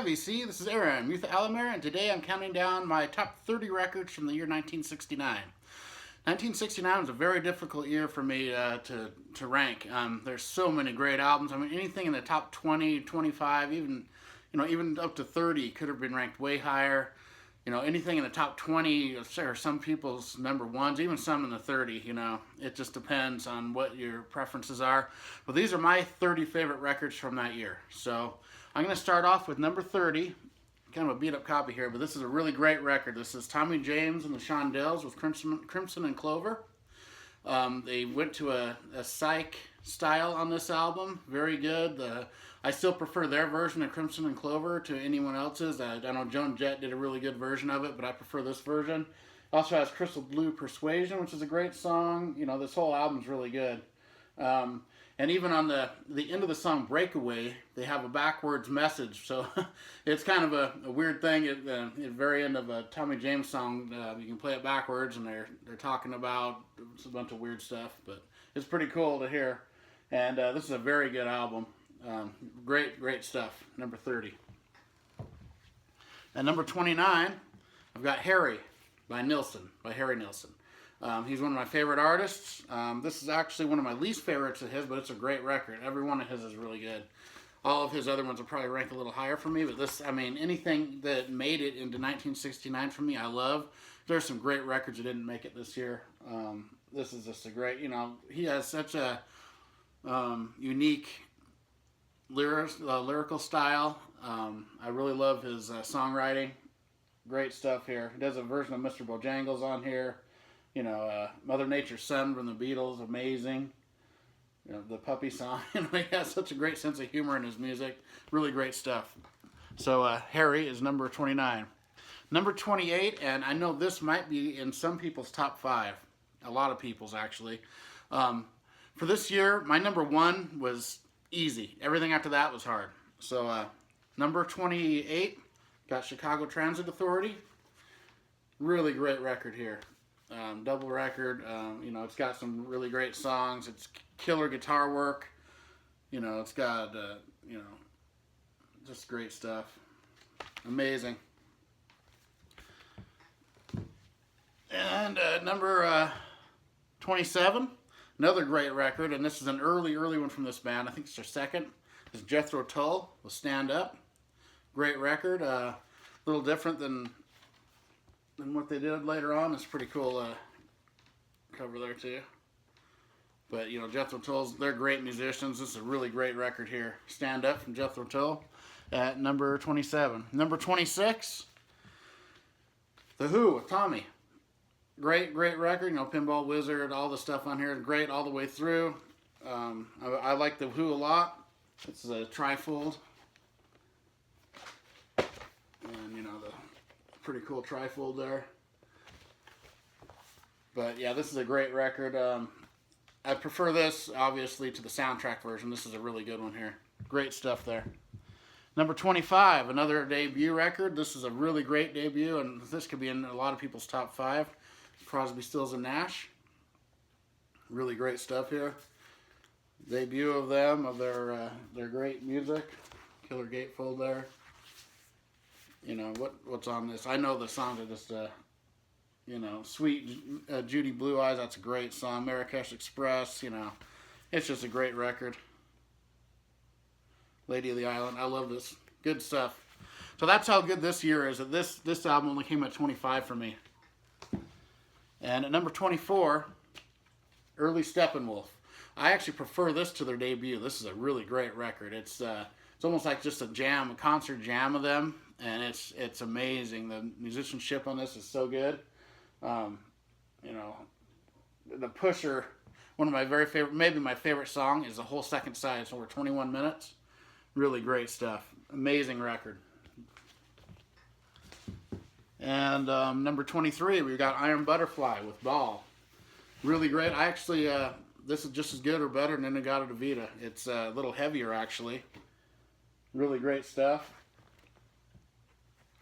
Hi VC, this is Aaron, Youth Alamere, and today I'm counting down my top 30 records from the year 1969. 1969 was a very difficult year for me to rank. There's so many great albums. I mean, anything in the top 20, 25, even up to 30 could have been ranked way higher. Anything in the top 20 or some people's number ones, even some in the 30. It just depends on what your preferences are. But these are my 30 favorite records from that year. So I'm going to start off with number 30. Kind of a beat up copy here, but this is a really great record. This is Tommy James and the Shondells with Crimson and Clover. They went to a psych style on this album. Very good. I still prefer their version of Crimson and Clover to anyone else's. I know Joan Jett did a really good version of it, but I prefer this version. Also has Crystal Blue Persuasion, which is a great song. This whole album's really good. And even on the end of the song Breakaway, they have a backwards message. So it's kind of a weird thing. At the very end of a Tommy James song, you can play it backwards, and they're talking about a bunch of weird stuff. But it's pretty cool to hear. And this is a very good album. Great stuff. Number 30. At number 29, I've got Harry by Harry Nilsson. He's one of my favorite artists. This is actually one of my least favorites of his, but it's a great record. Every one of his is really good. All of his other ones will probably rank a little higher for me, but anything that made it into 1969 for me, I love. There's some great records that didn't make it this year. This is just a great, he has such a unique lyrical style. I really love his songwriting. Great stuff here. He does a version of Mr. Bojangles on here. Mother Nature's Son from the Beatles, amazing. The Puppy song. He has such a great sense of humor in his music. Really great stuff. So Harry is number 29. Number 28, and I know this might be in some people's top 5. A lot of people's, actually. For this year, my number 1 was easy. Everything after that was hard. So number 28, got Chicago Transit Authority. Really great record here. Double record. It's got some really great songs. It's killer guitar work. It's got just great stuff. Amazing. And number 27, another great record, and this is an early one from this band. I think it's their second. It's Jethro Tull with Stand Up. Great record. A little different than what they did later on. It's pretty cool cover there too. But Jethro Tull's, they're great musicians. This is a really great record here. Stand Up from Jethro Tull at number 27. Number 26, The Who with Tommy. Great record. Pinball Wizard, all the stuff on here is great all the way through. I like The Who a lot. It's a trifold. And the pretty cool trifold there. But yeah, this is a great record. I prefer this obviously to the soundtrack version. This is a really good one here. Great stuff there. Number 25, another debut record. This is a really great debut, and this could be in a lot of people's top 5. Crosby, Stills and Nash. Really great stuff here. Debut of them, of their great music. Killer gatefold there. What's on this? I know the songs are just Sweet Judy Blue Eyes. That's a great song. Marrakesh Express. It's just a great record. Lady of the Island. I love this. Good stuff. So that's how good this year is. That this album only came at 25 for me. And at number 24, Early Steppenwolf. I actually prefer this to their debut. This is a really great record. It's almost like just a concert jam of them, and it's amazing. The musicianship on this is so good. The Pusher, one of my very favorite, maybe my favorite song is the whole second side. It's over 21 minutes. Really great stuff. Amazing record. And number 23, we've got Iron Butterfly with Ball. Really great. I actually, this is just as good or better than In-A-Gadda-Da-Vida. It's a little heavier, actually. Really great stuff.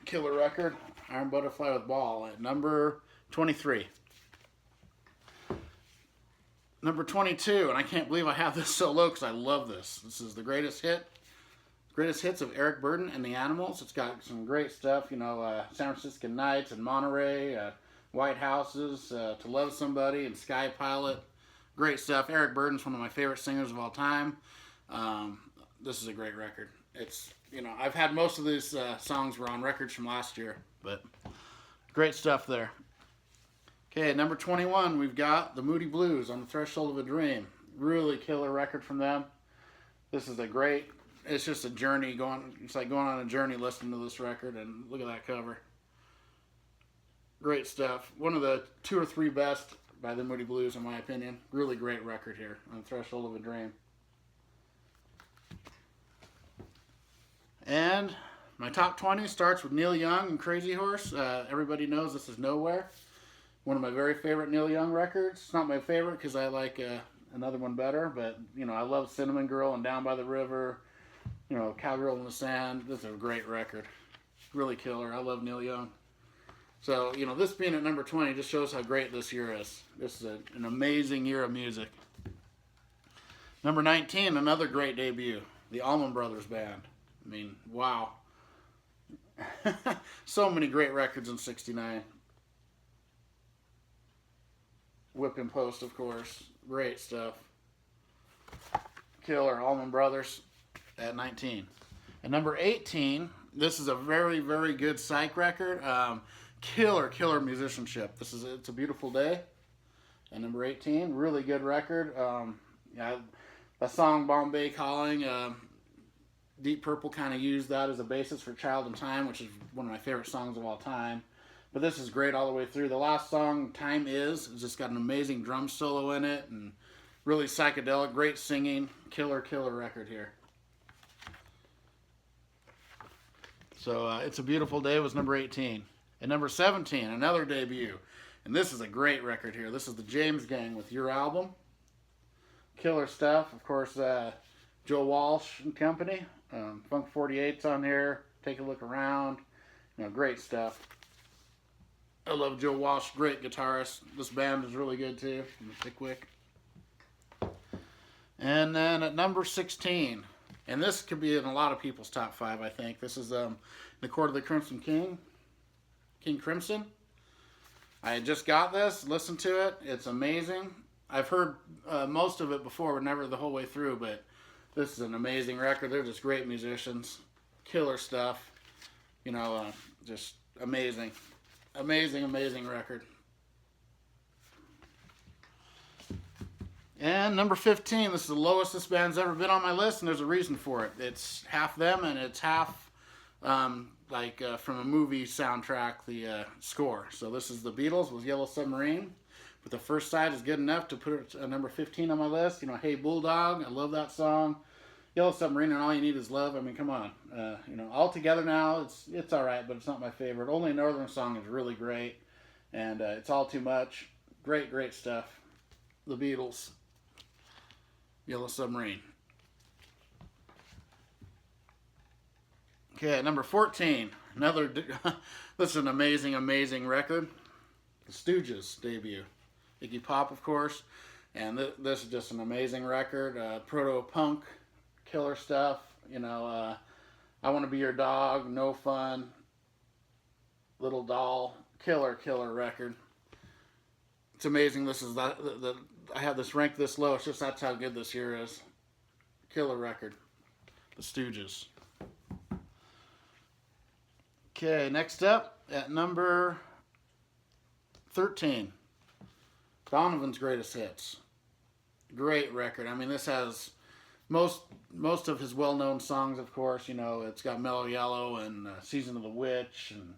Killer record. Iron Butterfly with Ball at number 23. Number 22, and I can't believe I have this so low because I love this. This is the greatest hit. Greatest hits of Eric Burdon and the Animals. It's got some great stuff, you know, San Francisco Nights and Monterey, White Houses, To Love Somebody, and Sky Pilot. Great stuff. Eric Burdon's one of my favorite singers of all time. This is a great record. It's, you know, I've had most of these songs were on records from last year, but great stuff there. Okay, number 21, we've got the Moody Blues, On the Threshold of a Dream. Really killer record from them. This is a great, it's just a journey going, it's like going on a journey listening to this record, and look at that cover. Great stuff. One of the 2 or 3 best by the Moody Blues, in my opinion. Really great record here, On the Threshold of a Dream. And my top 20 starts with Neil Young and Crazy Horse. Everybody knows this is Nowhere. One of my very favorite Neil Young records. It's not my favorite because I like another one better, but, you know, I love Cinnamon Girl and Down by the River, you know, Cowgirl in the Sand. This is a great record. Really killer. I love Neil Young. So, you know, this being at number 20 just shows how great this year is. This is an amazing year of music. Number 19, another great debut, the Allman Brothers Band. I mean, wow. So many great records in '69. Whipping Post, of course. Great stuff. Killer, Allman Brothers at 19. And number 18, this is a very, very good psych record. Killer musicianship. It's a Beautiful Day. And number 18, really good record. Yeah, the song Bombay Calling, Deep Purple kind of used that as a basis for Child in Time, which is one of my favorite songs of all time. But this is great all the way through. The last song, Time Is, it's just got an amazing drum solo in it, and really psychedelic, great singing, killer record here. So It's a Beautiful Day was number 18. And number 17, another debut. And this is a great record here. This is the James Gang with Your Album. Killer stuff. Of course, Joe Walsh and company. Funk 48's on here. Take a Look Around. You know, great stuff. I love Joe Walsh, great guitarist. This band is really good too, from Pickwick. And then at number 16, and this could be in a lot of people's top 5, I think. This is The Court of the Crimson King, King Crimson. I just got this, listened to it. It's amazing. I've heard most of it before, but never the whole way through, but this is an amazing record. They're just great musicians. Killer stuff. You know, just amazing. Amazing record. And number 15, this is the lowest this band's ever been on my list, and there's a reason for it. It's half them, and it's half from a movie soundtrack, the score. So this is the Beatles with Yellow Submarine. But the first side is good enough to put it at number 15 on my list. You know, Hey Bulldog, I love that song. Yellow Submarine and All You Need Is Love. I mean, come on. You know, All Together Now, it's all right, but it's not my favorite. Only Northern Song is really great, and It's All Too Much. Great stuff. The Beatles. Yellow Submarine. Okay, number 14. Another. This is an amazing record. The Stooges debut. Iggy Pop, of course, and this is just an amazing record. Proto-punk. Killer stuff, you know, I Want to Be Your Dog, No Fun, Little Doll, killer record. It's amazing this is I have this ranked this low, it's just that's how good this year is. Killer record. The Stooges. Okay, next up at number 13, Donovan's Greatest Hits. Great record. I mean, this has most of his well-known songs, of course. You know, it's got Mellow Yellow and Season of the Witch and,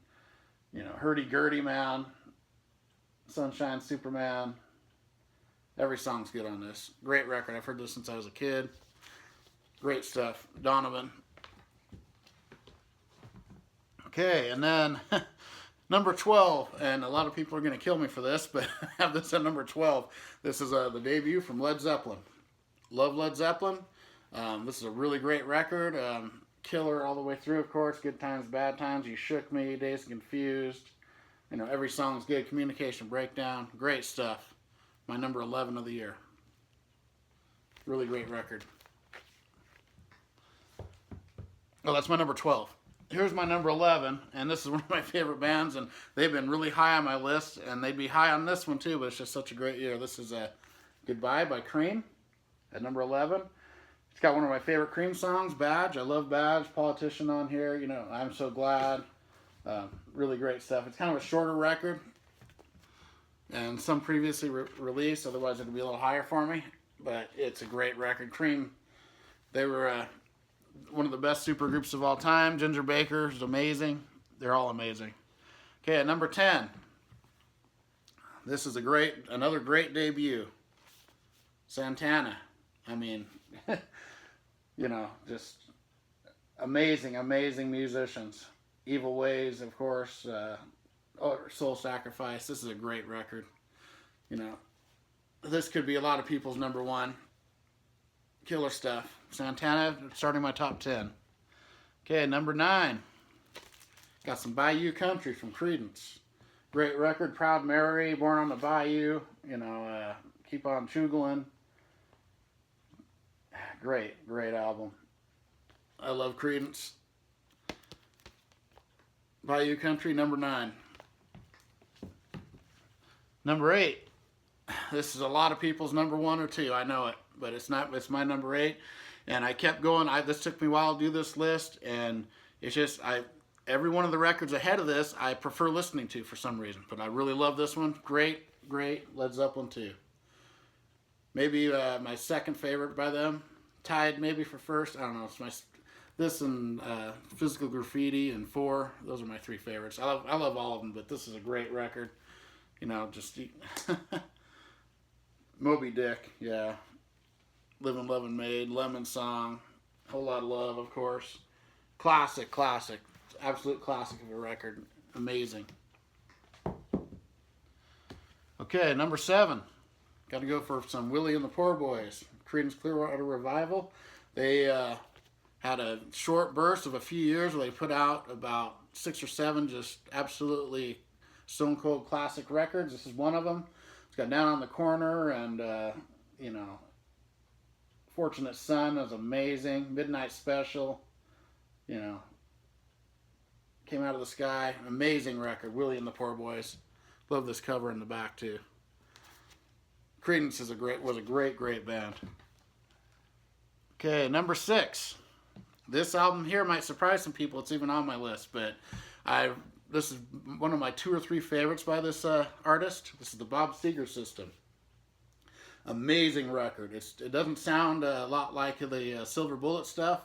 you know, Hurdy Gurdy Man, Sunshine Superman. Every song's good on this. Great record. I've heard this since I was a kid. Great stuff. Donovan. Okay, and then number 12, and a lot of people are going to kill me for this, but I have this at number 12. This is the debut from Led Zeppelin. Love Led Zeppelin. This is a really great record. Killer all the way through, of course. Good Times, Bad Times, You Shook Me, Dazed and Confused. You know, every song's good. Communication Breakdown. Great stuff. My number 11 of the year. Really great record. Oh, that's my number 12. Here's my number 11, and this is one of my favorite bands, and they've been really high on my list, and they'd be high on this one too, but it's just such a great year. This is Goodbye by Cream at number 11. It's got one of my favorite Cream songs, Badge. I love Badge, Politician on here, you know, I'm So Glad. Really great stuff. It's kind of a shorter record, and some previously released, otherwise it would be a little higher for me, but it's a great record. Cream, they were one of the best supergroups of all time. Ginger Baker is amazing. They're all amazing. Okay, at number 10, this is another great debut. Santana. I mean, you know, just amazing, amazing musicians. Evil Ways, of course. Soul Sacrifice. This is a great record. You know, this could be a lot of people's number one. Killer stuff. Santana, starting my top 10. Okay, number 9. Got some Bayou Country from Creedence. Great record. Proud Mary, Born on the Bayou. You know, Keep on Chugolin. Great, great album. I love Creedence. Bayou Country, number 9. Number 8. This is a lot of people's number 1 or 2. I know it, but it's not. It's my number 8. And I kept going. This took me a while to do this list, and it's just every one of the records ahead of this I prefer listening to for some reason. But I really love this one. Great, great. Led Zeppelin 2. Maybe my second favorite by them. Tied maybe for first. I don't know. It's this and Physical Graffiti and 4. Those are my 3 favorites. I love all of them, but this is a great record. You know, just Moby Dick, yeah. Living, Lovin' Made, Lemon Song, Whole Lot of Love, of course. Classic, classic. Absolute classic of a record. Amazing. Okay, number 7. Got to go for some Willie and the Poor Boys. Creedence Clearwater Revival. They had a short burst of a few years where they put out about 6 or 7 just absolutely stone cold classic records. This is one of them. It's got Down on the Corner and, you know, Fortunate Son is amazing. Midnight Special, you know, Came Out of the Sky. Amazing record. Willie and the Poor Boys. Love this cover in the back too. Creedence was a great band. Okay, number 6. This album here might surprise some people. It's even on my list, but this is one of my 2 or 3 favorites by this artist. This is the Bob Seger System. Amazing record. It doesn't sound a lot like the Silver Bullet stuff,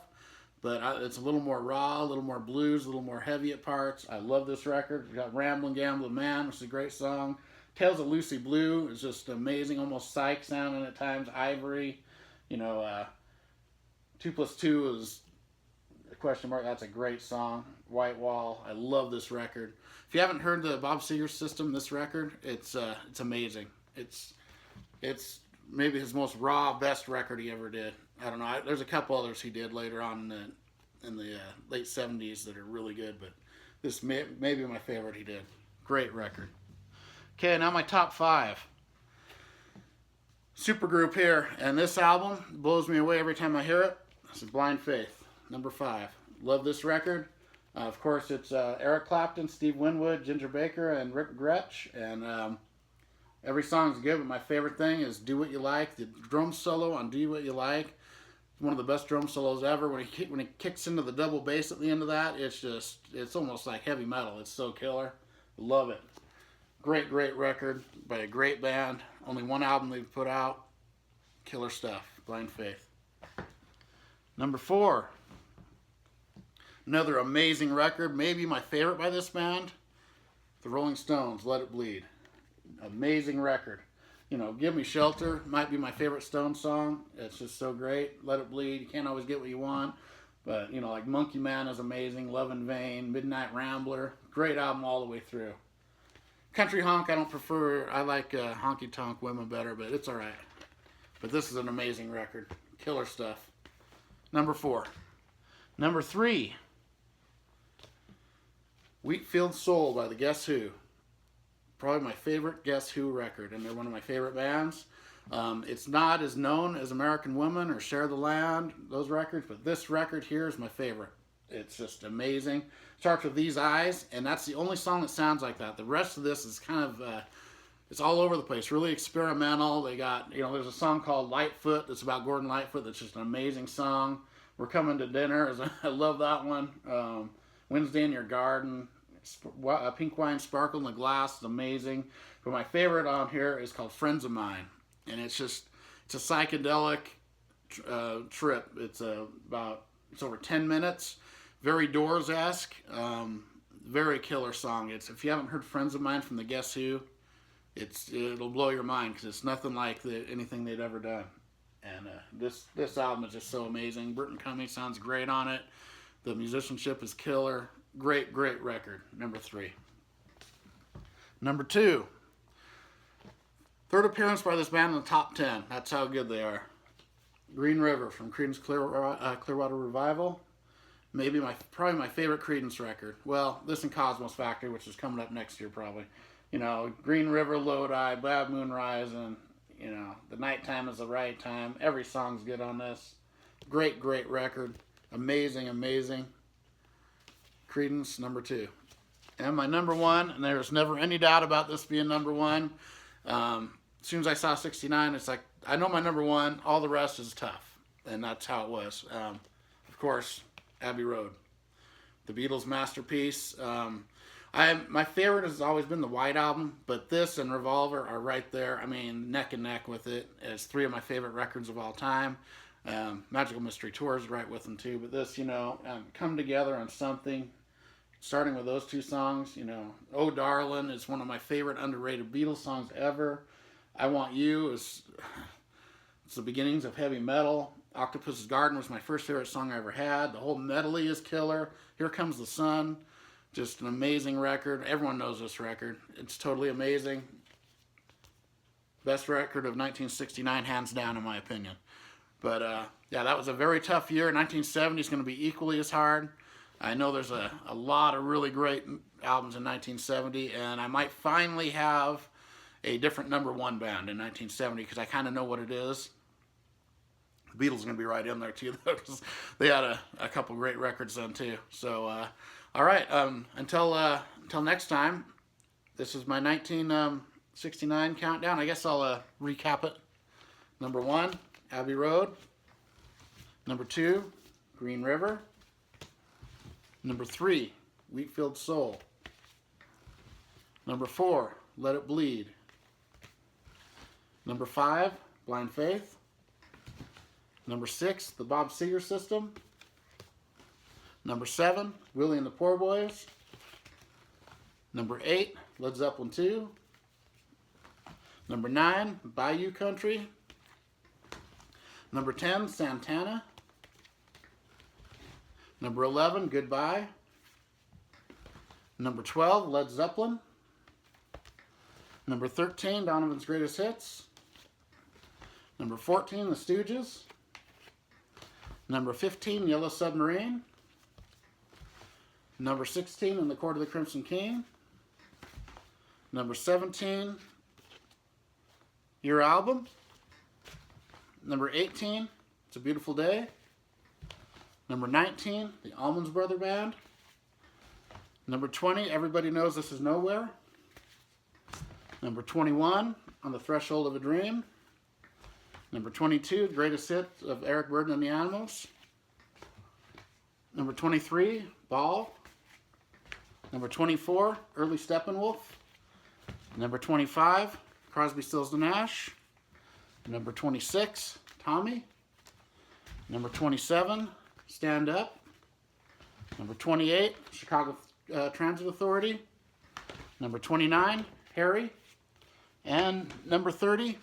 but it's a little more raw, a little more blues, a little more heavy at parts. I love this record. We got Ramblin' Gamblin' Man, which is a great song. Tales of Lucy Blue is just amazing, almost psych sounding at times. Ivory, you know, 2 + 2 is a question mark. That's a great song. White Wall. I love this record. If you haven't heard the Bob Seger System, this record, it's amazing. It's maybe his most raw, best record he ever did. I don't know. There's a couple others he did later on in the late 70s that are really good, but this may be my favorite he did. Great record. Okay, now my top 5. Supergroup here, and this album blows me away every time I hear it. This is Blind Faith, number 5. Love this record. Of course, it's Eric Clapton, Steve Winwood, Ginger Baker, and Rick Gretsch, and every song's good, but my favorite thing is Do What You Like. The drum solo on Do What You Like. It's one of the best drum solos ever. When he kicks into the double bass at the end of that, it's almost like heavy metal. It's so killer. Love it. Great record by a great band. Only 1 album they've put out. Killer stuff. Blind Faith. Number 4. Another amazing record. Maybe my favorite by this band. The Rolling Stones, Let It Bleed. Amazing record. You know, Give Me Shelter might be my favorite Stones song. It's just so great. Let It Bleed. You can't always get what you want. But, you know, like Monkey Man is amazing. Love in Vain. Midnight Rambler. Great album all the way through. Country Honk I don't prefer. I like Honky Tonk Women better, but it's alright. But this is an amazing record. Killer stuff. Number 4. Number 3. Wheatfield Soul by the Guess Who. Probably my favorite Guess Who record, and they're one of my favorite bands. It's not as known as American Woman or Share the Land, those records, but this record here is my favorite. It's just amazing. Starts with These Eyes, and that's the only song that sounds like that. The rest of this is kind of it's all over the place, really experimental. They got, there's a song called Lightfoot that's about Gordon Lightfoot that's just an amazing song. We're Coming to Dinner, I love that one. Wednesday in Your Garden, Pink Wine Sparkle in the Glass is amazing. But my favorite on here is called Friends of Mine, and it's a psychedelic trip. It's over 10 minutes, very Doors-esque, very killer song. If you haven't heard Friends of Mine from the Guess Who, it'll blow your mind because it's nothing like anything they'd ever done. And this album is just so amazing. Burton Cummings sounds great on it. The musicianship is killer. Great, great record. Number 3. Number 2. Third appearance by this band in the top 10. That's how good they are. Green River from Creedence Clearwater Revival. Probably my favorite Creedence record. Well, this and Cosmos Factory, which is coming up next year probably. Green River, Lodi, Bad Moon Rising, The Nighttime is the Right Time. Every song's good on this. Great, great record. Amazing, amazing. Creedence, number 2. And my number 1, and there's never any doubt about this being number 1. As soon as I saw 69, it's like, I know my number 1, all the rest is tough. And that's how it was. Of course, Abbey Road. The Beatles' masterpiece. My favorite has always been the White Album, but this and Revolver are right there. I mean, neck and neck with it. It's 3 of my favorite records of all time. Magical Mystery Tour is right with them too. But this, Come Together on Something, starting with those 2 songs. Oh Darling is one of my favorite underrated Beatles songs ever. I Want You it's the beginnings of heavy metal. Octopus's Garden was my first favorite song I ever had. The whole medley is killer. Here Comes the Sun. Just an amazing record. Everyone knows this record. It's totally amazing. Best record of 1969, hands down, in my opinion. But, yeah, that was a very tough year. 1970 is going to be equally as hard. I know there's a lot of really great albums in 1970, and I might finally have a different number 1 band in 1970 because I kind of know what it is. The Beatles are going to be right in there, too. They had a couple great records then, too. So, all right, until next time, this is my 1969 countdown. I guess I'll recap it. Number 1, Abbey Road. Number 2, Green River. Number 3, Wheatfield Soul. Number 4, Let It Bleed. Number 5, Blind Faith. Number 6, The Bob Seger System. Number 7, Willie and the Poor Boys. Number 8, Led Zeppelin 2. Number 9, Bayou Country. Number 10, Santana. Number 11, Goodbye. Number 12, Led Zeppelin. Number 13, Donovan's Greatest Hits. Number 14, The Stooges. Number 15, Yellow Submarine. Number 16, In the Court of the Crimson King. Number 17, Your Album. Number 18, It's a Beautiful Day. Number 19, The Allman Brothers Band. Number 20, Everybody Knows This Is Nowhere. Number 21, On the Threshold of a Dream. Number 22, Greatest Hits of Eric Burdon and the Animals. Number 23, Ball. Number 24, Early Steppenwolf. Number 25, Crosby, Stills and Nash. Number 26, Tommy. Number 27, Stand Up. Number 28, Chicago Transit Authority. Number 29, Harry. And number 30,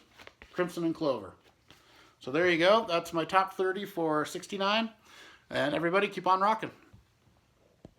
Crimson and Clover. So there you go. That's my top 30 for 69. And everybody keep on rocking.